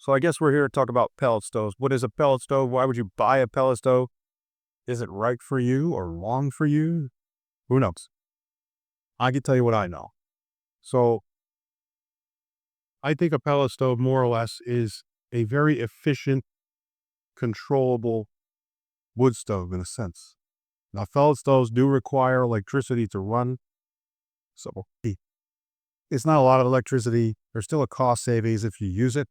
So I guess we're here to talk about pellet stoves. What is a pellet stove? Why would you buy a pellet stove? Is it right for you or wrong for you? Who knows? I can tell you what I know. So I think a pellet stove more or less is a very efficient, controllable wood stove in a sense. Now, pellet stoves do require electricity to run. So it's not a lot of electricity. There's still a cost savings if you use it,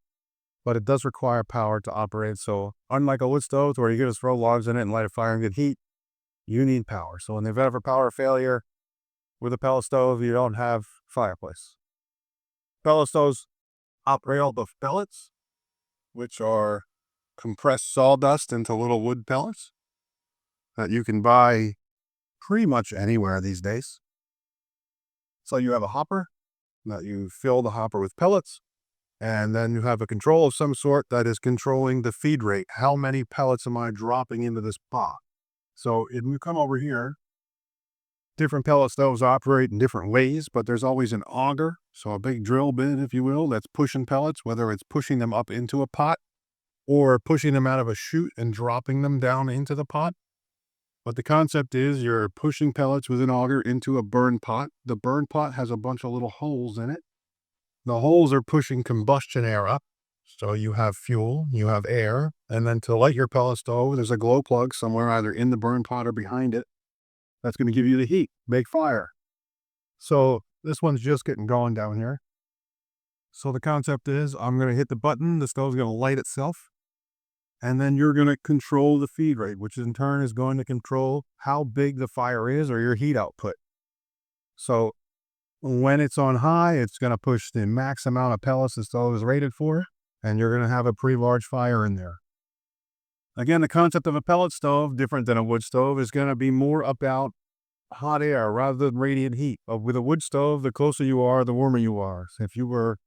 but it does require power to operate. So unlike a wood stove where you can just throw logs in it and light a fire and get heat, you need power. So in the event of a power failure with a pellet stove, you don't have fireplace. Pellet stoves operate off of pellets, which are compressed sawdust into little wood pellets that you can buy pretty much anywhere these days. So you have a hopper that you fill the hopper with pellets, and then you have a control of some sort that is controlling the feed rate. How many pellets am I dropping into this pot? So if we come over here, different pellet stoves operate in different ways, but there's always an auger, so a big drill bit, if you will, that's pushing pellets, whether it's pushing them up into a pot or pushing them out of a chute and dropping them down into the pot. But the concept is you're pushing pellets with an auger into a burn pot. The burn pot has a bunch of little holes in it. The holes are pushing combustion air up. So you have fuel, you have air, and then to light your pellet stove, there's a glow plug somewhere either in the burn pot or behind it. That's going to give you the heat, make fire. So this one's just getting going down here. So the concept is I'm going to hit the button, the stove's going to light itself, and then you're going to control the feed rate, which in turn is going to control how big the fire is or your heat output. So when it's on high, it's going to push the max amount of pellets the stove is rated for, and you're going to have a pretty large fire in there. Again, the concept of a pellet stove, different than a wood stove, is going to be more about hot air rather than radiant heat. But with a wood stove, the closer you are, the warmer you are. So if you were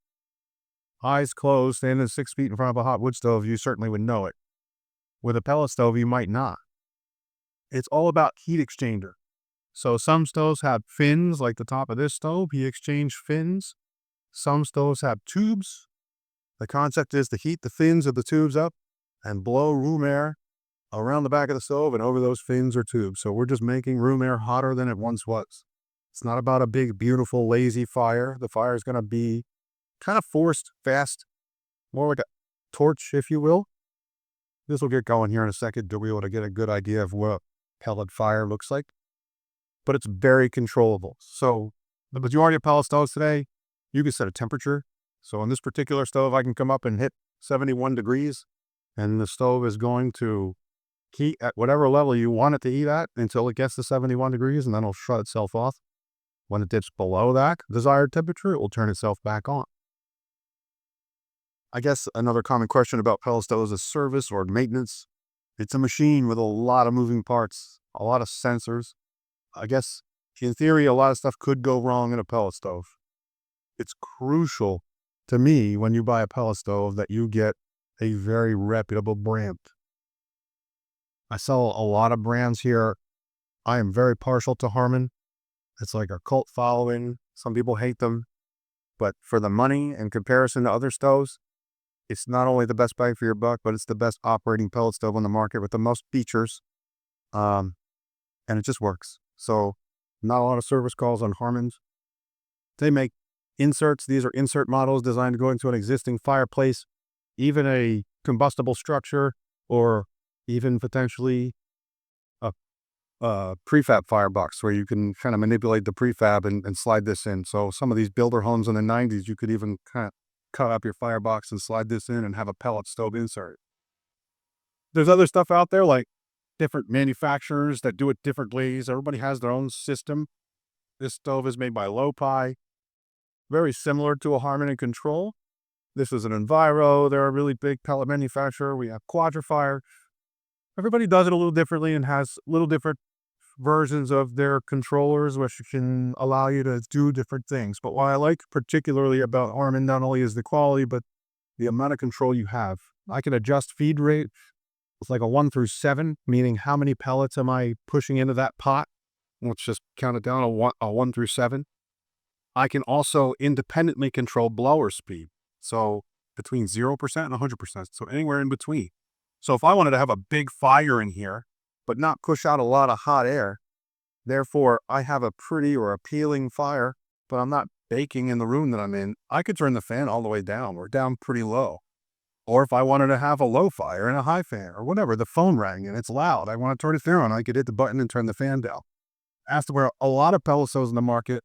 eyes closed, standing 6 feet in front of a hot wood stove, you certainly would know it. With a pellet stove, you might not. It's all about heat exchanger. So some stoves have fins, like the top of this stove, heat exchange fins. Some stoves have tubes. The concept is to heat the fins of the tubes up and blow room air around the back of the stove and over those fins or tubes. So we're just making room air hotter than it once was. It's not about a big, beautiful, lazy fire. The fire is going to be kind of forced, fast, more like a torch, if you will. This will get going here in a second to be able to get a good idea of what a pellet fire looks like. But it's very controllable. So the majority of pellet stoves today, you can set a temperature. So on this particular stove, I can come up and hit 71 degrees, and the stove is going to heat at whatever level you want it to heat at until it gets to 71 degrees, and then it'll shut itself off. When it dips below that desired temperature, it will turn itself back on. I guess another common question about pellet stoves is service or maintenance. It's a machine with a lot of moving parts, a lot of sensors. I guess in theory, a lot of stuff could go wrong in a pellet stove. It's crucial to me when you buy a pellet stove that you get a very reputable brand. I sell a lot of brands here. I am very partial to Harmon. It's like a cult following. Some people hate them, but for the money in comparison to other stoves, it's not only the best bang for your buck, but it's the best operating pellet stove on the market with the most features. And it just works. So not a lot of service calls on Harmon's. They make inserts. These are insert models designed to go into an existing fireplace, even a combustible structure, or even potentially a prefab firebox where you can kind of manipulate the prefab and slide this in. So some of these builder homes in the 90s, you could even kind of cut up your firebox and slide this in and have a pellet stove insert. There's other stuff out there like different manufacturers that do it different ways. Everybody has their own system. This stove is made by Lopi, very similar to a Harmon and Control. This is an Enviro. They're a really big pellet manufacturer. We have Quadrifire. Everybody does it a little differently and has little different versions of their controllers, which can allow you to do different things. But what I like particularly about Harmon not only is the quality, but the amount of control you have. I can adjust feed rate. It's like a 1 through 7, meaning how many pellets am I pushing into that pot? Let's just count it down, a 1 through 7. I can also independently control blower speed. So between 0% and 100%. So anywhere in between. So if I wanted to have a big fire in here, but not push out a lot of hot air, therefore I have a pretty or appealing fire, but I'm not baking in the room that I'm in, I could turn the fan all the way down or down pretty low. Or if I wanted to have a low fire and a high fan or whatever, the phone rang and it's loud, I want to turn it down, I could hit the button and turn the fan down. As to where a lot of pellet stoves in the market,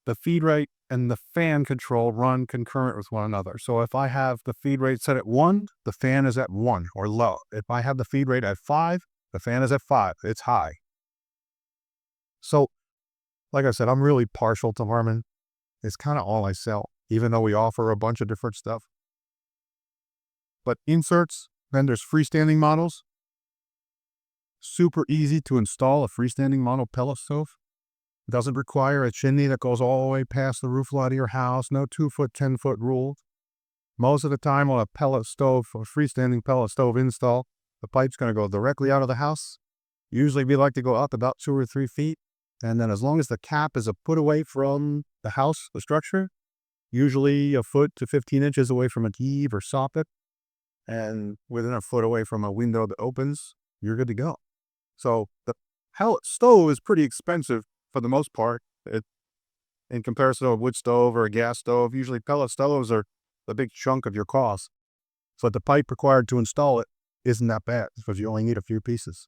the feed rate and the fan control run concurrent with one another. So if I have the feed rate set at 1, the fan is at 1 or low. If I have the feed rate at 5, the fan is at 5. It's high. So, like I said, I'm really partial to Harmon. It's kind of all I sell, even though we offer a bunch of different stuff. But inserts, then there's freestanding models. Super easy to install a freestanding model pellet stove. It doesn't require a chimney that goes all the way past the roof line of your house. No 2-foot, 10-foot rule. Most of the time on a pellet stove, a freestanding pellet stove install, the pipe's going to go directly out of the house. Usually we like to go up about 2 or 3 feet. And then as long as the cap is a foot away from the house, the structure, usually a foot to 15 inches away from a eave or soffit, and within a foot away from a window that opens, you're good to go. So the pellet stove is pretty expensive for the most part. In comparison to a wood stove or a gas stove, usually pellet stoves are the big chunk of your cost. So the pipe required to install it isn't that bad because you only need a few pieces.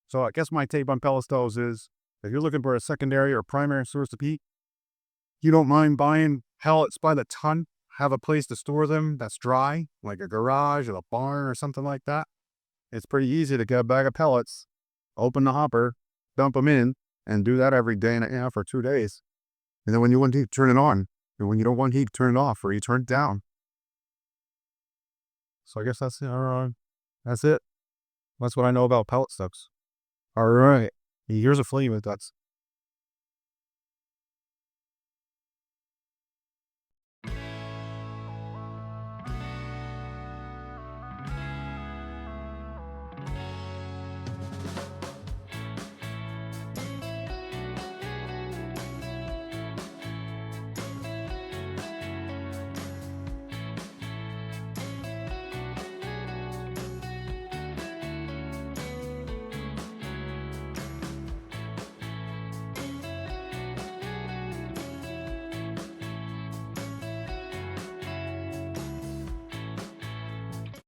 So I guess my take on pellet stoves is, if you're looking for a secondary or primary source of heat, you don't mind buying pellets by the ton, have a place to store them that's dry, like a garage or a barn or something like that. It's pretty easy to get a bag of pellets, open the hopper, dump them in, and do that every day and a half or 2 days. And then when you want heat, turn it on. And when you don't want heat, turn it off or you turn it down. So I guess that's it. That's what I know about pellet stoves. All right. Here's a flame if that's